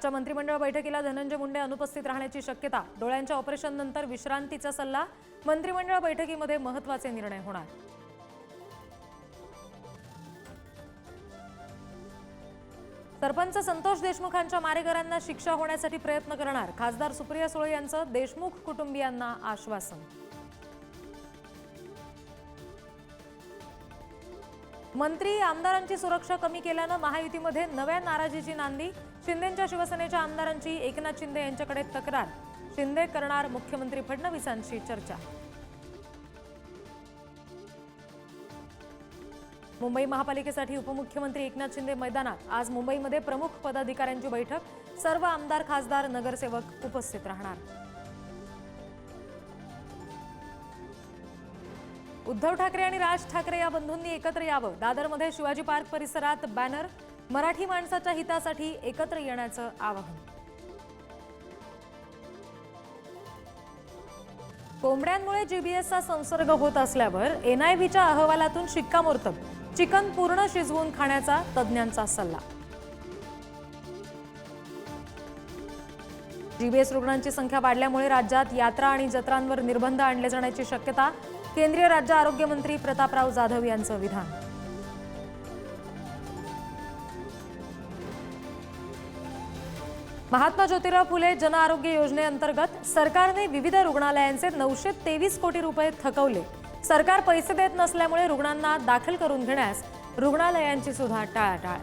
आजच्या मंत्रिमंडळ बैठकीला धनंजय मुंडे अनुपस्थित राहण्याची शक्यता। डोळ्यांच्या ऑपरेशन नंतर विश्रांतीचा सल्ला। मंत्रिमंडळ बैठकीमध्ये महत्त्वाचे निर्णय होणार। सरपंच संतोष देशमुखांच्या मारेकऱ्यांना शिक्षा होण्यासाठी प्रयत्न करणार। खासदार सुप्रिया सुळे यांचं देशमुख कुटुंबियांना आश्वासन। मंत्री आमदारांची सुरक्षा कमी केल्यानं महायुतीमध्ये नव्या नाराजीची नांदी। शिंदेंच्या शिवसेनेच्या आमदारांची एकनाथ शिंदे यांच्याकडे तक्रार। शिंदे करणार मुख्यमंत्री फडणवीसांशी चर्चा। मुंबई महापालिकेसाठी उपमुख्यमंत्री एकनाथ शिंदे मैदानात। आज मुंबईमध्ये प्रमुख पदाधिकाऱ्यांची बैठक। सर्व आमदार खासदार नगरसेवक उपस्थित राहणार। उद्धव ठाकरे आणि राज ठाकरे या बंधूंनी एकत्र यावं। दादरमध्ये शिवाजी पार्क परिसरात बॅनर। मराठी माणसाच्या हितासाठी एकत्र येण्याचं आवाहन। कोंबड्यांमुळे जीबीएसचा संसर्ग होत असल्यावर एनआयव्हीच्या अहवालातून शिक्कामोर्तब। चिकन पूर्ण शिजवून खाण्याचा तज्ज्ञांचा सल्ला। जीबीएस रुग्णांची संख्या वाढल्यामुळे राज्यात यात्रा आणि जत्रांवर निर्बंध आणले जाण्याची शक्यता। केंद्रीय राज्य आरोग्य मंत्री प्रतापराव जाधव यांचं विधान। महात्मा ज्योतिराव फुले जन आरोग्य योजनेअंतर्गत सरकारने विविध रुग्णालयांचे 923 कोटी रुपये थकवले। सरकार पैसे देत नसल्यामुळे रुग्णांना दाखल करून घेण्यास रुग्णालयांची सुद्धा टाळाटाळ।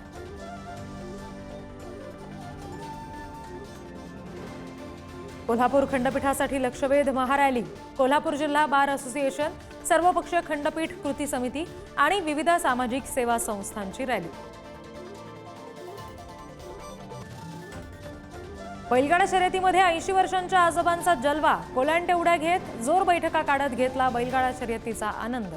कोल्हापूर खंडपीठासाठी लक्षवेध महारॅली। कोल्हापूर जिल्हा बार असोसिएशन, सर्वपक्षीय खंडपीठ कृती समिती आणि विविध सामाजिक सेवा संस्थांची रॅली। बैलगाडा शर्यतीमध्ये 80 वर्षांच्या आजोबांचा जलवा। कोलांटे उड्या घेत जोर बैठका काढत घेतला बैलगाडा शर्यतीचा आनंद।